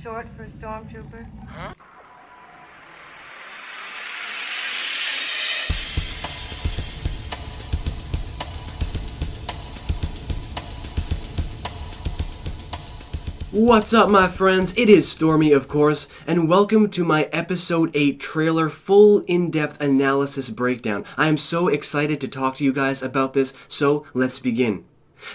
Short for a stormtrooper? What's up, my friends? It is Stormy, of course, and welcome to my Episode 8 trailer full in-depth analysis breakdown. I am so excited to talk to you guys about this, so let's begin.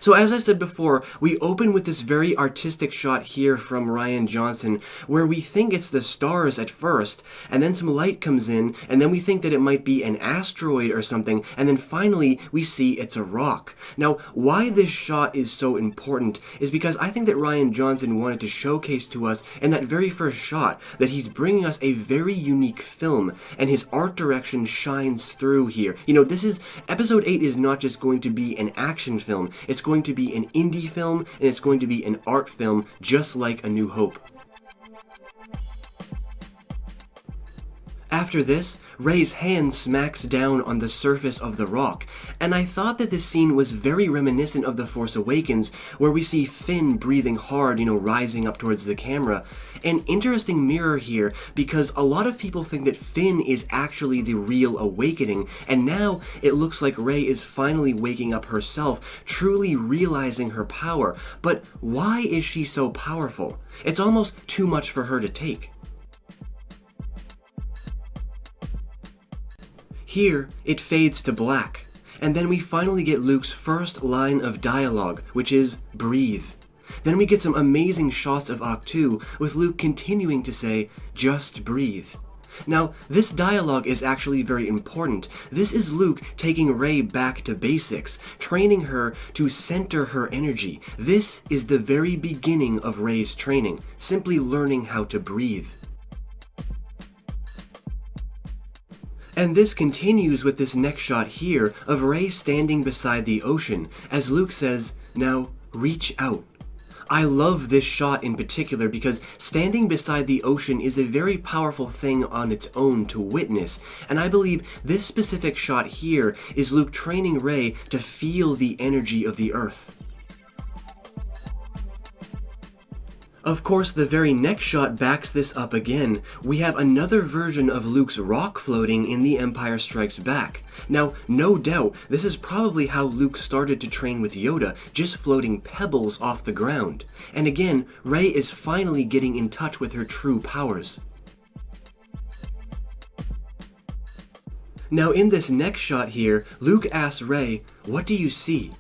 So as I said before, we open with this very artistic shot here from Rian Johnson, where we think it's the stars at first, and then some light comes in, and then we think that it might be an asteroid or something, and then finally we see it's a rock. Now, why this shot is so important is because I think that Rian Johnson wanted to showcase to us in that very first shot that he's bringing us a very unique film, and his art direction shines through here. You know, Episode 8 is not just going to be an action film, it's going to be an indie film, and it's going to be an art film, just like A New Hope. After this, Rey's hand smacks down on the surface of the rock, and I thought that this scene was very reminiscent of The Force Awakens, where we see Finn breathing hard, rising up towards the camera. An interesting mirror here, because a lot of people think that Finn is actually the real awakening, and now it looks like Rey is finally waking up herself, truly realizing her power. But why is she so powerful? It's almost too much for her to take. Here, it fades to black, and then we finally get Luke's first line of dialogue, which is, "Breathe." Then we get some amazing shots of Ahch-To, with Luke continuing to say, "Just breathe." Now, this dialogue is actually very important. This is Luke taking Rey back to basics, training her to center her energy. This is the very beginning of Rey's training, simply learning how to breathe. And this continues with this next shot here of Rey standing beside the ocean, as Luke says, "Now, reach out." I love this shot in particular because standing beside the ocean is a very powerful thing on its own to witness, and I believe this specific shot here is Luke training Rey to feel the energy of the earth. Of course, the very next shot backs this up again. We have another version of Luke's rock floating in The Empire Strikes Back. Now, no doubt, this is probably how Luke started to train with Yoda, just floating pebbles off the ground. And again, Rey is finally getting in touch with her true powers. Now, in this next shot here, Luke asks Rey, "What do you see?"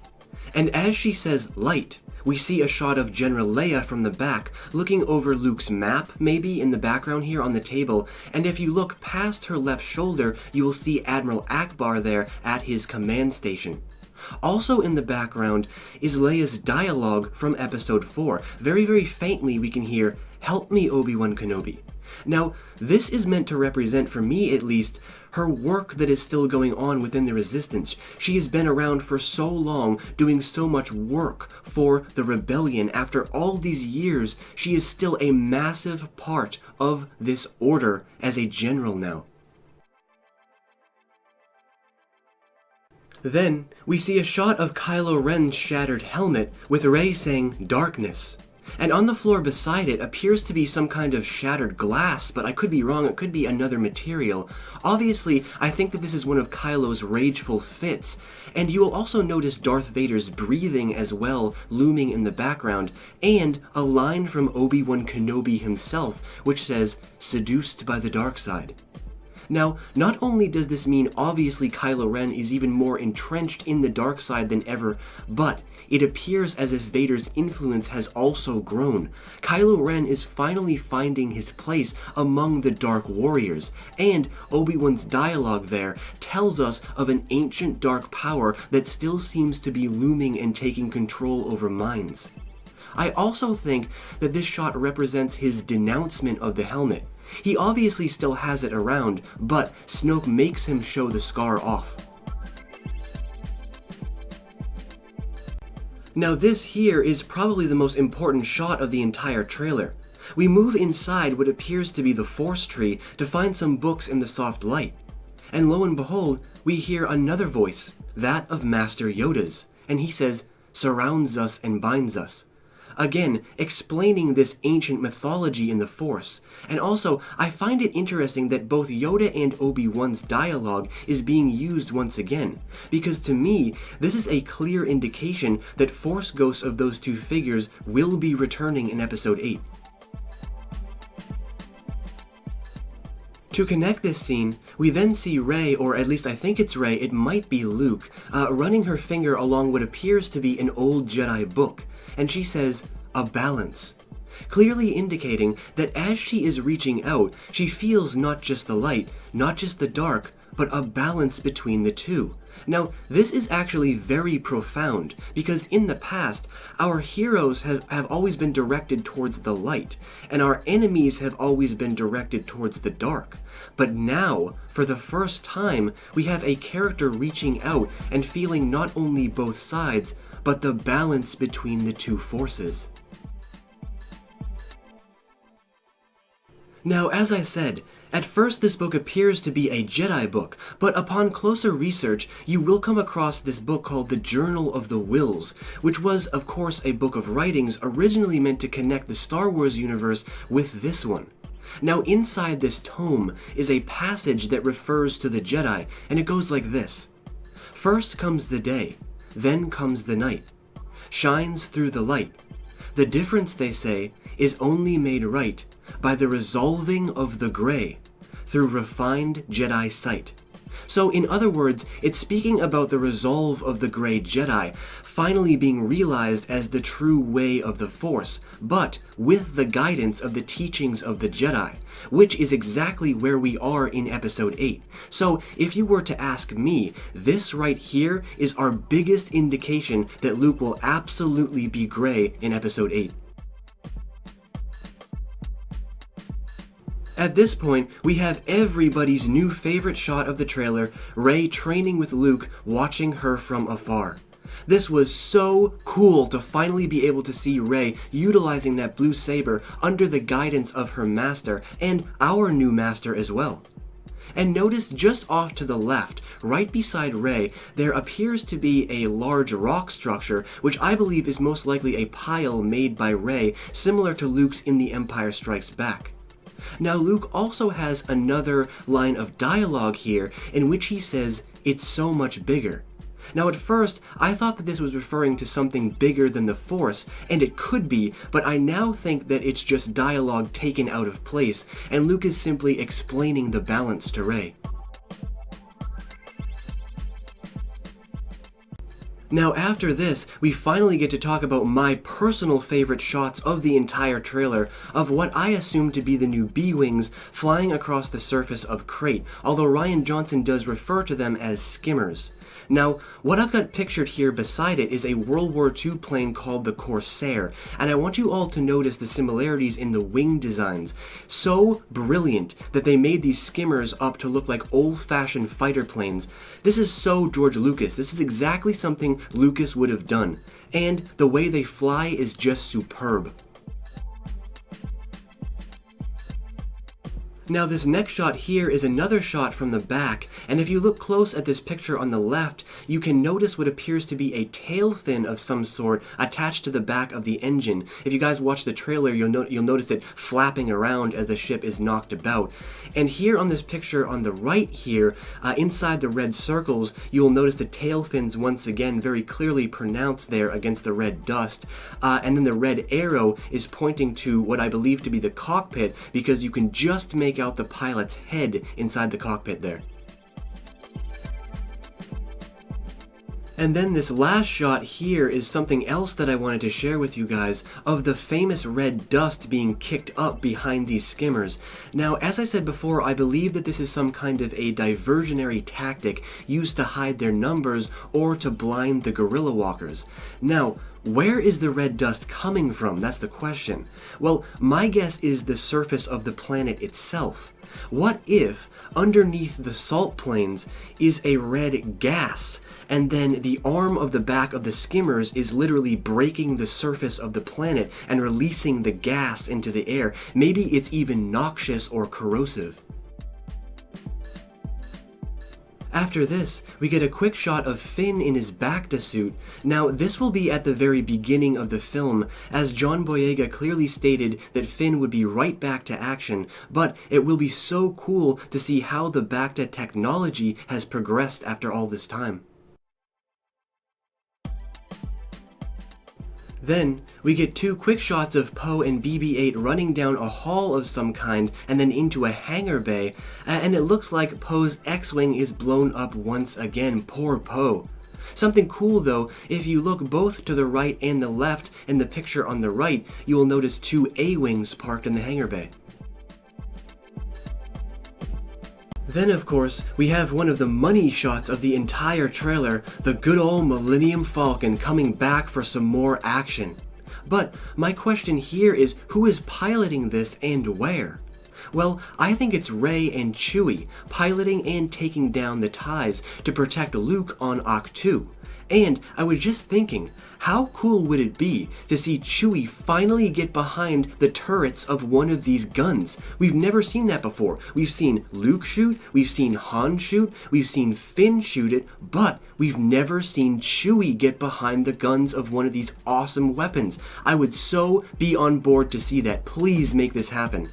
And as she says, "Light," we see a shot of General Leia from the back, looking over Luke's map, maybe, in the background here on the table, and if you look past her left shoulder, you will see Admiral Akbar there at his command station. Also in the background is Leia's dialogue from Episode 4. Very, very faintly we can hear, "Help me, Obi-Wan Kenobi." Now, this is meant to represent, for me at least, her work that is still going on within the Resistance. She has been around for so long, doing so much work for the rebellion. After all these years, she is still a massive part of this order as a general now. Then, we see a shot of Kylo Ren's shattered helmet, with Rey saying, "Darkness." And on the floor beside it appears to be some kind of shattered glass, but I could be wrong, it could be another material. Obviously, I think that this is one of Kylo's rageful fits, and you will also notice Darth Vader's breathing as well, looming in the background, and a line from Obi-Wan Kenobi himself, which says, "Seduced by the dark side." Now, not only does this mean obviously Kylo Ren is even more entrenched in the dark side than ever, but it appears as if Vader's influence has also grown. Kylo Ren is finally finding his place among the Dark Warriors, and Obi-Wan's dialogue there tells us of an ancient dark power that still seems to be looming and taking control over minds. I also think that this shot represents his denouncement of the helmet. He obviously still has it around, but Snoke makes him show the scar off. Now this here is probably the most important shot of the entire trailer. We move inside what appears to be the Force Tree to find some books in the soft light. And lo and behold, we hear another voice, that of Master Yoda's, and he says, "Surrounds us and binds us." again, explaining this ancient mythology in the Force. And also, I find it interesting that both Yoda and Obi-Wan's dialogue is being used once again, because to me, this is a clear indication that Force ghosts of those two figures will be returning in Episode 8. To connect this scene, we then see Rey, or at least I think it's Rey, it might be Luke, running her finger along what appears to be an old Jedi book, and she says, "a balance," clearly indicating that as she is reaching out, she feels not just the light, not just the dark, but a balance between the two. Now, this is actually very profound, because in the past, our heroes have always been directed towards the light, and our enemies have always been directed towards the dark. But now, for the first time, we have a character reaching out and feeling not only both sides, but the balance between the two forces. Now, as I said, at first this book appears to be a Jedi book, but upon closer research, you will come across this book called the Journal of the Whills, which was, of course, a book of writings originally meant to connect the Star Wars universe with this one. Now, inside this tome is a passage that refers to the Jedi, and it goes like this. "First comes the day, then comes the night, shines through the light. The difference, they say, is only made right by the resolving of the gray through refined Jedi sight." So in other words, it's speaking about the resolve of the gray Jedi finally being realized as the true way of the Force, but with the guidance of the teachings of the Jedi, which is exactly where we are in Episode 8. So if you were to ask me, this right here is our biggest indication that Luke will absolutely be gray in Episode 8. At this point, we have everybody's new favorite shot of the trailer, Rey training with Luke, watching her from afar. This was so cool to finally be able to see Rey utilizing that blue saber under the guidance of her master, and our new master as well. And notice just off to the left, right beside Rey, there appears to be a large rock structure, which I believe is most likely a pile made by Rey, similar to Luke's in The Empire Strikes Back. Now, Luke also has another line of dialogue here in which he says, "It's so much bigger." Now, at first, I thought that this was referring to something bigger than the Force, and it could be, but I now think that it's just dialogue taken out of place, and Luke is simply explaining the balance to Rey. Now, after this, we finally get to talk about my personal favorite shots of the entire trailer of what I assume to be the new B-Wings flying across the surface of Crate, although Rian Johnson does refer to them as skimmers. Now, what I've got pictured here beside it is a World War II plane called the Corsair, and I want you all to notice the similarities in the wing designs. So brilliant that they made these skimmers up to look like old-fashioned fighter planes. This is so George Lucas. This is exactly something Lucas would have done, and the way they fly is just superb. Now, this next shot here is another shot from the back, and if you look close at this picture on the left, you can notice what appears to be a tail fin of some sort attached to the back of the engine. If you guys watch the trailer, you'll notice it flapping around as the ship is knocked about. And here on this picture on the right here, inside the red circles, you will notice the tail fins once again very clearly pronounced there against the red dust. And then the red arrow is pointing to what I believe to be the cockpit, because you can just make out the pilot's head inside the cockpit there. And then this last shot here is something else that I wanted to share with you guys, of the famous red dust being kicked up behind these skimmers. Now, as I said before, I believe that this is some kind of a diversionary tactic used to hide their numbers or to blind the guerrilla walkers. Now, where is the red dust coming from? That's the question. Well, my guess is the surface of the planet itself. What if underneath the salt plains is a red gas, and then the arm of the back of the skimmers is literally breaking the surface of the planet and releasing the gas into the air? Maybe it's even noxious or corrosive. After this, we get a quick shot of Finn in his Bacta suit. Now, this will be at the very beginning of the film, as John Boyega clearly stated that Finn would be right back to action, but it will be so cool to see how the Bacta technology has progressed after all this time. Then, we get two quick shots of Poe and BB-8 running down a hall of some kind and then into a hangar bay, and it looks like Poe's X-Wing is blown up once again. Poor Poe. Something cool though, if you look both to the right and the left in the picture on the right, you will notice two A-Wings parked in the hangar bay. Then, of course, we have one of the money shots of the entire trailer, the good old Millennium Falcon coming back for some more action. But my question here is, who is piloting this and where? Well, I think it's Rey and Chewie, piloting and taking down the TIEs to protect Luke on Ahch-To. And I was just thinking, how cool would it be to see Chewie finally get behind the turrets of one of these guns? We've never seen that before. We've seen Luke shoot, we've seen Han shoot, we've seen Finn shoot it, but we've never seen Chewie get behind the guns of one of these awesome weapons. I would so be on board to see that. Please make this happen.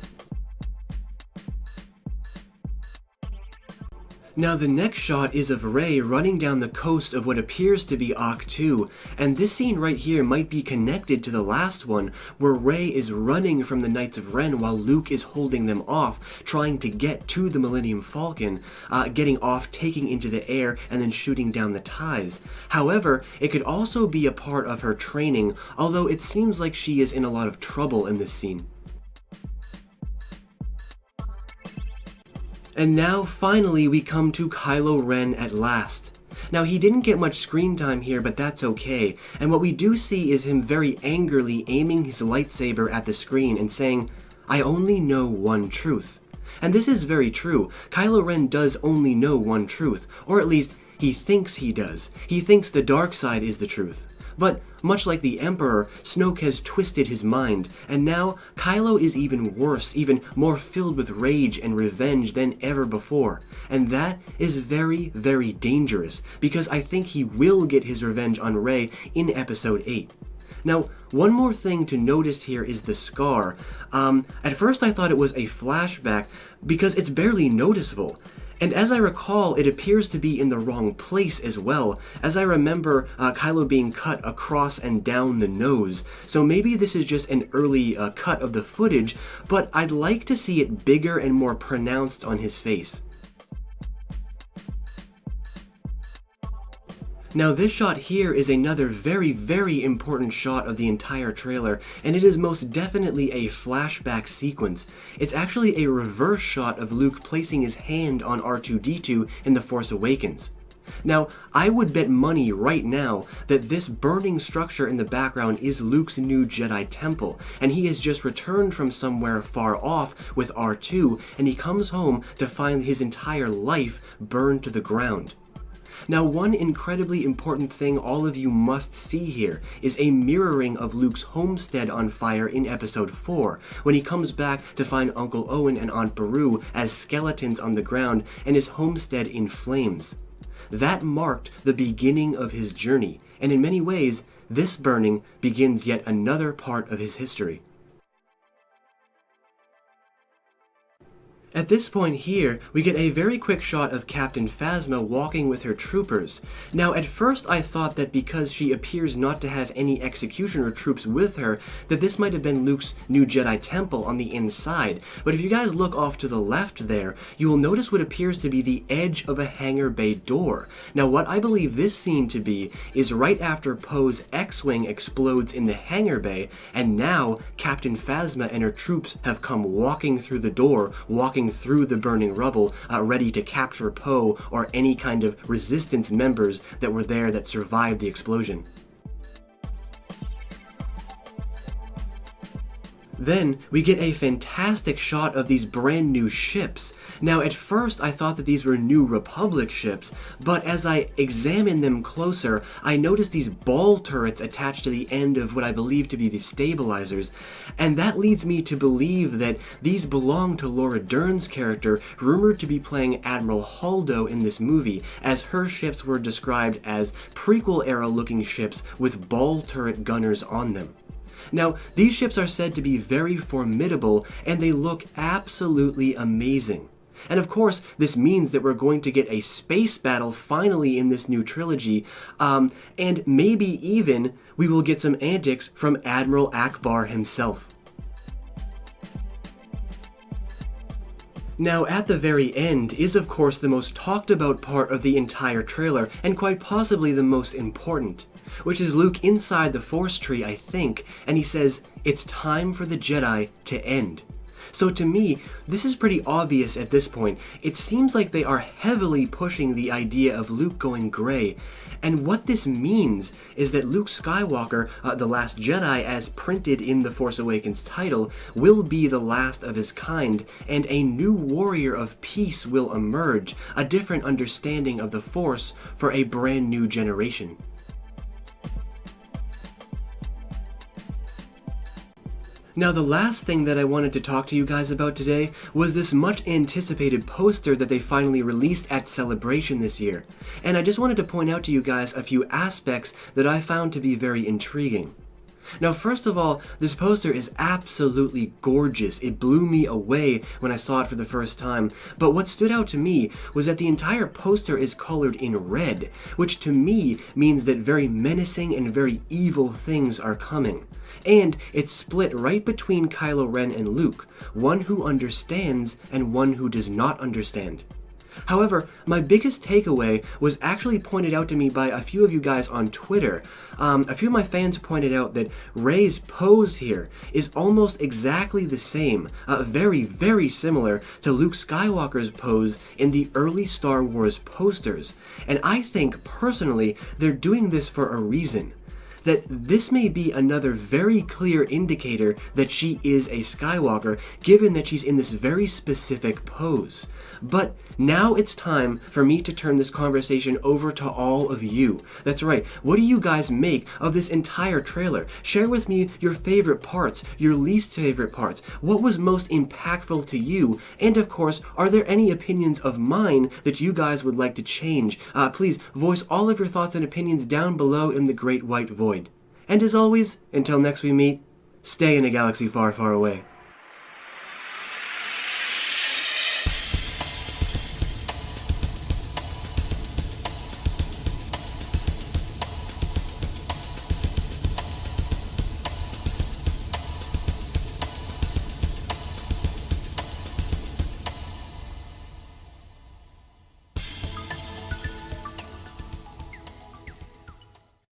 Now the next shot is of Rey running down the coast of what appears to be Ahch-To, and this scene right here might be connected to the last one, where Rey is running from the Knights of Ren while Luke is holding them off, trying to get to the Millennium Falcon, getting off, taking into the air, and then shooting down the TIEs. However, it could also be a part of her training, although it seems like she is in a lot of trouble in this scene. And now, finally, we come to Kylo Ren at last. Now, he didn't get much screen time here, but that's okay, and what we do see is him very angrily aiming his lightsaber at the screen and saying, "I only know one truth." And this is very true. Kylo Ren does only know one truth, or at least, he thinks he does. He thinks the dark side is the truth. But, much like the Emperor, Snoke has twisted his mind, and now Kylo is even worse, even more filled with rage and revenge than ever before. And that is very, very dangerous, because I think he will get his revenge on Rey in Episode 8. Now, one more thing to notice here is the scar. At first I thought it was a flashback, because it's barely noticeable. And as I recall, it appears to be in the wrong place as well, as I remember Kylo being cut across and down the nose. So maybe this is just an early cut of the footage, but I'd like to see it bigger and more pronounced on his face. Now this shot here is another very, very important shot of the entire trailer, and it is most definitely a flashback sequence. It's actually a reverse shot of Luke placing his hand on R2-D2 in The Force Awakens. Now, I would bet money right now that this burning structure in the background is Luke's new Jedi temple, and he has just returned from somewhere far off with R2, and he comes home to find his entire life burned to the ground. Now, one incredibly important thing all of you must see here is a mirroring of Luke's homestead on fire in Episode 4, when he comes back to find Uncle Owen and Aunt Beru as skeletons on the ground and his homestead in flames. That marked the beginning of his journey, and in many ways, this burning begins yet another part of his history. At this point here, we get a very quick shot of Captain Phasma walking with her troopers. Now, at first I thought that because she appears not to have any executioner troops with her, that this might have been Luke's new Jedi temple on the inside. But if you guys look off to the left there, you will notice what appears to be the edge of a hangar bay door. Now, what I believe this scene to be is right after Poe's X-Wing explodes in the hangar bay, and now Captain Phasma and her troops have come walking through the door, walking through the burning rubble, ready to capture Poe or any kind of resistance members that were there that survived the explosion. Then we get a fantastic shot of these brand new ships. Now at first I thought that these were New Republic ships, but as I examined them closer, I noticed these ball turrets attached to the end of what I believe to be the stabilizers, and that leads me to believe that these belong to Laura Dern's character, rumored to be playing Admiral Holdo in this movie, as her ships were described as prequel-era looking ships with ball turret gunners on them. Now, these ships are said to be very formidable, and they look absolutely amazing. And of course, this means that we're going to get a space battle finally in this new trilogy, and maybe even we will get some antics from Admiral Akbar himself. Now, at the very end is of course the most talked about part of the entire trailer, and quite possibly the most important, which is Luke inside the Force tree, I think, and he says, "It's time for the Jedi to end." So to me, this is pretty obvious at this point. It seems like they are heavily pushing the idea of Luke going gray, and what this means is that Luke Skywalker, the Last Jedi as printed in the Force Awakens title, will be the last of his kind, and a new warrior of peace will emerge, a different understanding of the Force for a brand new generation. Now, the last thing that I wanted to talk to you guys about today was this much anticipated poster that they finally released at Celebration this year. And I just wanted to point out to you guys a few aspects that I found to be very intriguing. Now, first of all, this poster is absolutely gorgeous. It blew me away when I saw it for the first time. But what stood out to me was that the entire poster is colored in red, which to me means that very menacing and very evil things are coming. And it's split right between Kylo Ren and Luke, one who understands and one who does not understand. However, my biggest takeaway was actually pointed out to me by a few of you guys on Twitter. A few of my fans pointed out that Rey's pose here is almost exactly the same, very, very similar to Luke Skywalker's pose in the early Star Wars posters. And I think, personally, they're doing this for a reason. That this may be another very clear indicator that she is a Skywalker, given that she's in this very specific pose. But now it's time for me to turn this conversation over to all of you. That's right, what do you guys make of this entire trailer? Share with me your favorite parts, your least favorite parts. What was most impactful to you? And of course, are there any opinions of mine that you guys would like to change? Please voice all of your thoughts and opinions down below in the great white void. And as always, until next we meet, stay in a galaxy far, far away.